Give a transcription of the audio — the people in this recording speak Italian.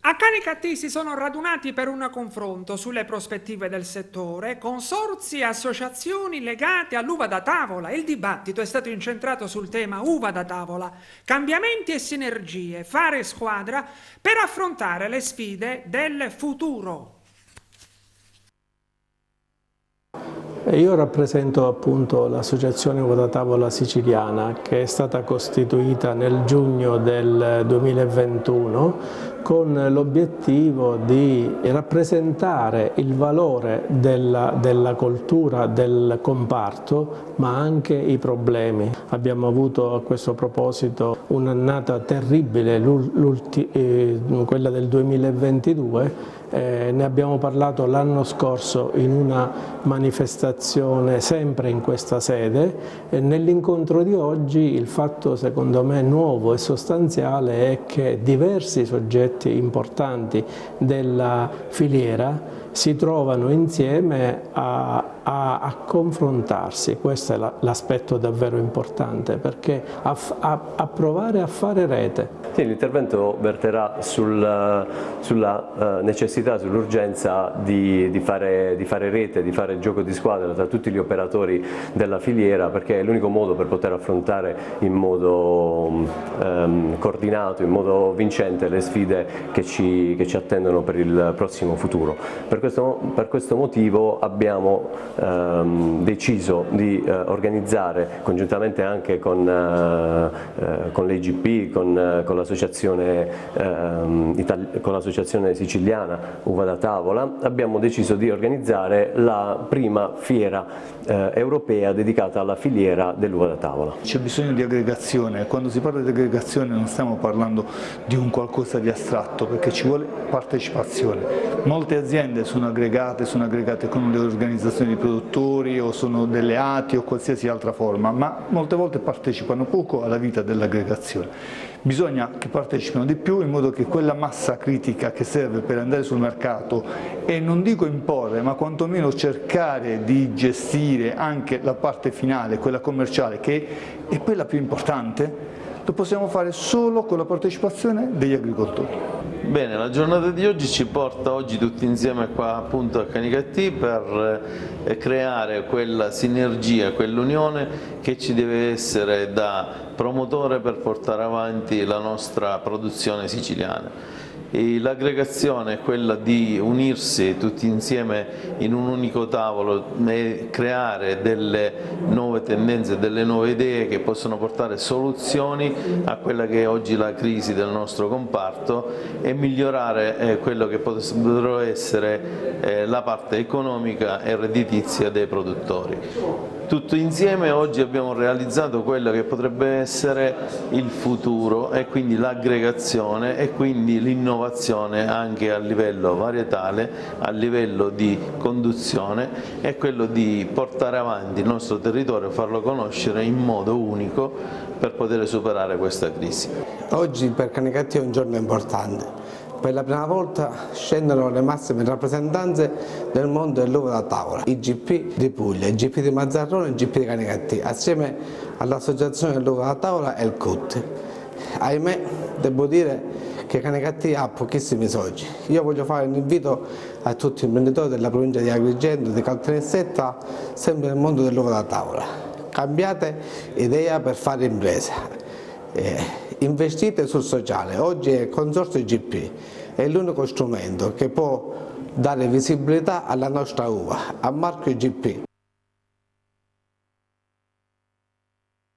A Canicattì si sono radunati per un confronto sulle prospettive del settore, consorzi e associazioni legate all'uva da tavola. Il dibattito è stato incentrato sul tema uva da tavola, cambiamenti e sinergie, fare squadra per affrontare le sfide del futuro. Io rappresento appunto l'associazione Uva da Tavola Siciliana, che è stata costituita nel giugno del 2021 con l'obiettivo di rappresentare il valore della coltura del comparto, ma anche i problemi. Abbiamo avuto a questo proposito un'annata terribile, quella del 2022. Ne abbiamo parlato l'anno scorso in una manifestazione sempre in questa sede. Nell'incontro di oggi il fatto secondo me nuovo e sostanziale è che diversi soggetti importanti della filiera si trovano insieme a confrontarsi. Questo è l'aspetto davvero importante, perché a provare a fare rete. Sì, l'intervento verterà sulla necessità, sull'urgenza di fare rete, di fare gioco di squadra tra tutti gli operatori della filiera, perché è l'unico modo per poter affrontare in modo coordinato, in modo vincente le sfide che ci attendono per il prossimo futuro. Per questo motivo abbiamo deciso di organizzare congiuntamente anche con l'EGP, con l'associazione siciliana Uva da Tavola, abbiamo deciso di organizzare la prima fiera europea dedicata alla filiera dell'uva da tavola. C'è bisogno di aggregazione. Quando si parla di aggregazione non stiamo parlando di un qualcosa di astratto, perché ci vuole partecipazione. Molte aziende sono aggregate con le organizzazioni di produttori o sono delle ATI o qualsiasi altra forma, ma molte volte partecipano poco alla vita dell'aggregazione. Bisogna che partecipino di più, in modo che quella massa critica che serve per andare sul mercato e non dico imporre, ma quantomeno cercare di gestire anche la parte finale, quella commerciale, che è quella più importante, lo possiamo fare solo con la partecipazione degli agricoltori. Bene, la giornata di oggi ci porta tutti insieme qua appunto a Canicattì per creare quella sinergia, quell'unione che ci deve essere da promotore per portare avanti la nostra produzione siciliana. L'aggregazione è quella di unirsi tutti insieme in un unico tavolo e creare delle nuove tendenze, delle nuove idee che possono portare soluzioni a quella che è oggi la crisi del nostro comparto e migliorare quello che potrebbero essere la parte economica e redditizia dei produttori. Tutto insieme oggi abbiamo realizzato quello che potrebbe essere il futuro, e quindi l'aggregazione e quindi l'innovazione anche a livello varietale, a livello di conduzione, è quello di portare avanti il nostro territorio, farlo conoscere in modo unico per poter superare questa crisi. Oggi per Canicattì è un giorno importante. Per la prima volta scendono le massime rappresentanze del mondo dell'uva da tavola, IGP di Puglia, IGP di Mazzarrone e IGP di Canicattì, assieme all'associazione dell'uva da tavola e il CUT. Ahimè, devo dire che Canicattì ha pochissimi soci. Io voglio fare un invito a tutti gli imprenditori della provincia di Agrigento, di Caltanissetta, sempre nel mondo dell'uva da tavola. Cambiate idea per fare impresa. Investite sul sociale. Oggi il Consorzio IGP è l'unico strumento che può dare visibilità alla nostra uva, a marchio IGP,